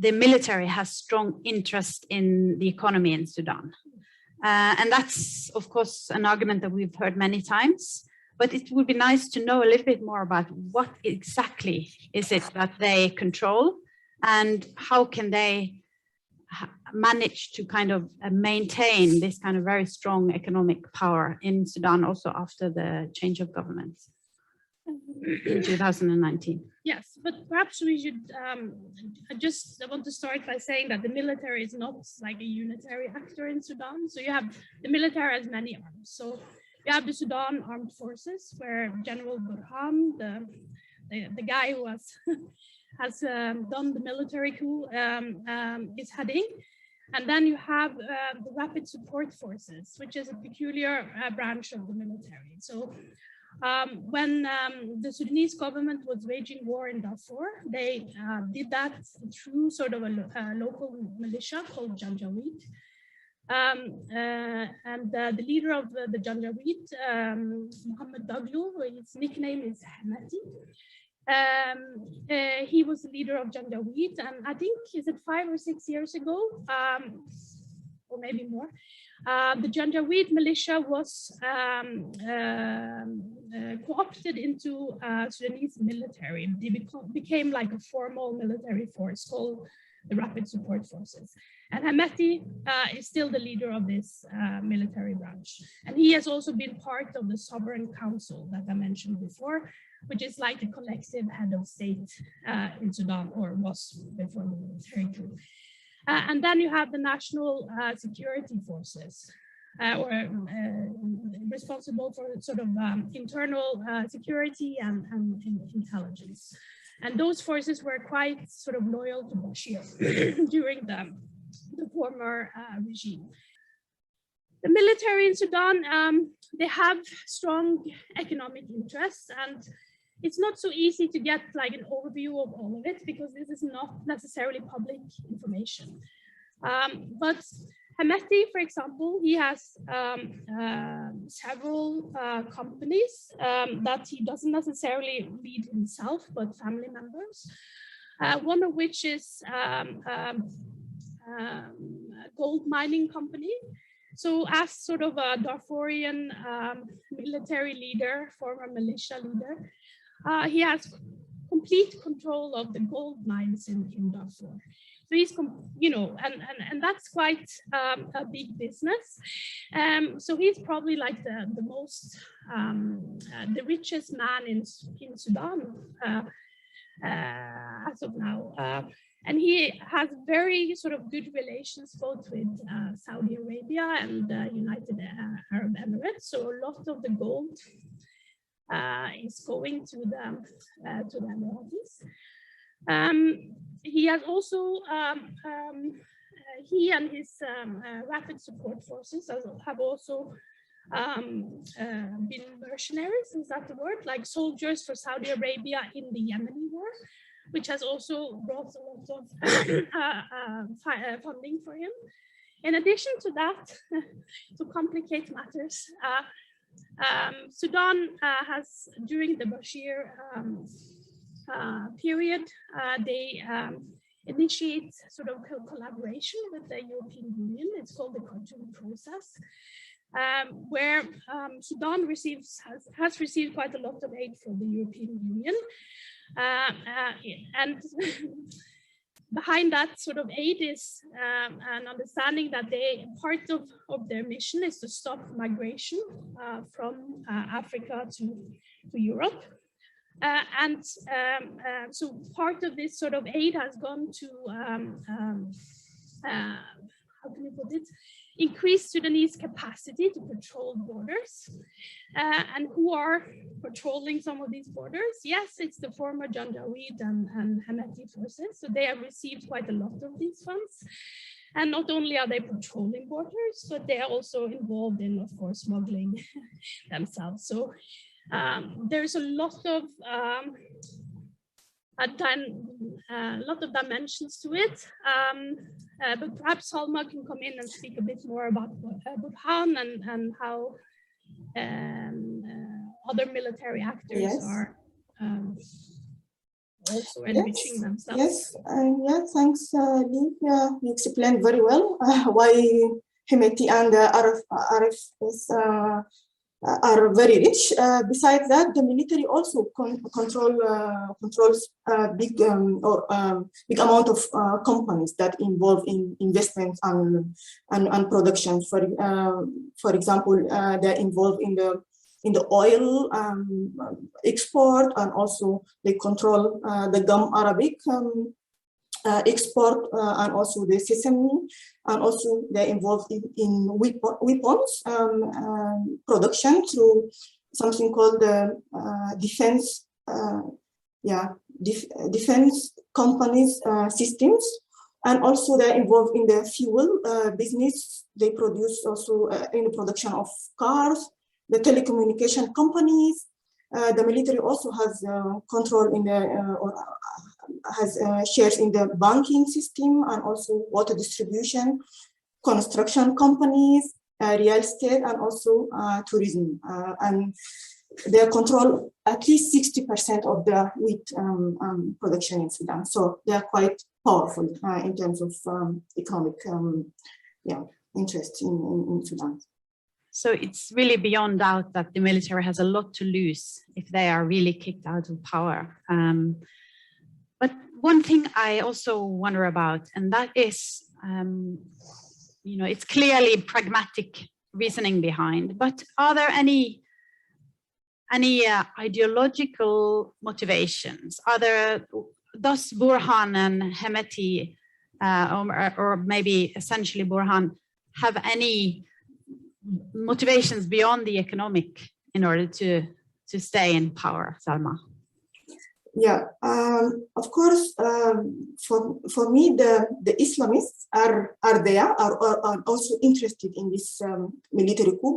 the military has strong interest in the economy in Sudan. And that's, of course, an argument that we've heard many times, but it would be nice to know a little bit more about what exactly is it that they control and how can they manage to kind of maintain this kind of very strong economic power in Sudan also after the change of government in 2019. Yes, but perhaps we should, I want to start by saying that the military is not like a unitary actor in Sudan. So you have, the military has many arms. So you have the Sudan Armed Forces, where General Burhan, the guy who has done the military coup, is heading. And then you have the Rapid Support Forces, which is a peculiar branch of the military. So when the Sudanese government was waging war in Darfur, they did that through sort of a local militia called Janjaweed. And the leader of the Janjaweed, Mohammed Daglo, his nickname is Hamati. He was the leader of Janjaweed, and I think, is it 5 or 6 years ago, or maybe more, the Janjaweed militia was co-opted into Sudanese military. They became like a formal military force called the Rapid Support Forces. And Hamati is still the leader of this military branch. And he has also been part of the Sovereign Council that I mentioned before, which is like the collective head of state in Sudan, or was before the military coup. And then you have the National Security Forces, responsible for sort of internal security and intelligence. And those forces were quite sort of loyal to Bashir during the former regime. The military in Sudan, they have strong economic interests, and it's not so easy to get like an overview of all of it because this is not necessarily public information. But Hamati, for example, he has several companies that he doesn't necessarily lead himself, but family members. One of which is a gold mining company. So as sort of a Darfurian military leader, former militia leader, he has complete control of the gold mines in Darfur. So he's, you know, and that's quite a big business. So he's probably like the most, the richest man in Sudan as of now. And he has very sort of good relations both with Saudi Arabia and United Arab Emirates. So a lot of the gold is going to the Emiratis. He has also, he and his Rapid Support Forces have also been mercenaries, is that the word? Like soldiers for Saudi Arabia in the Yemeni war, which has also brought a lot of funding for him. In addition to that, to complicate matters, Sudan has, during the Bashir period, they initiate sort of collaboration with the European Union. It's called the Khartoum process, where Sudan has received quite a lot of aid from the European Union. And behind that sort of aid is an understanding that part of their mission is to stop migration from Africa to Europe. So part of this sort of aid has gone to, how can you put it, increase Sudanese capacity to patrol borders. And who are patrolling some of these borders? Yes, it's the former Janjaweed and Hamati forces. So they have received quite a lot of these funds. And not only are they patrolling borders, but they are also involved in, of course, smuggling themselves. So there's a lot of dimensions to it, but perhaps Salma can come in and speak a bit more about Burhan and how other military actors are also enriching themselves. Yes, yeah, thanks, Lee. Yeah, you explained very well why Hemeti and Arif are very rich. Besides that, the military also controls big big amount of companies that involve in investments and production. For example, they're involved in the oil export, and also they control the gum Arabic export, and also the sesame, and also they're involved in weapons production through something called the defense defense companies systems, and also they're involved in the fuel business. They produce also in the production of cars, the telecommunication companies. The military also has control in the or has shares in the banking system, and also water distribution, construction companies, real estate, and also tourism. And they control at least 60% of the wheat production in Sudan. So they are quite powerful in terms of economic interest in Sudan. So it's really beyond doubt that the military has a lot to lose if they are really kicked out of power. But one thing I also wonder about, and that is, it's clearly pragmatic reasoning behind, but are there any ideological motivations? Does Burhan and Hemeti, or maybe essentially Burhan, have any motivations beyond the economic in order to stay in power, Salma? Yeah, of course. For me, the Islamists are also interested in this military coup.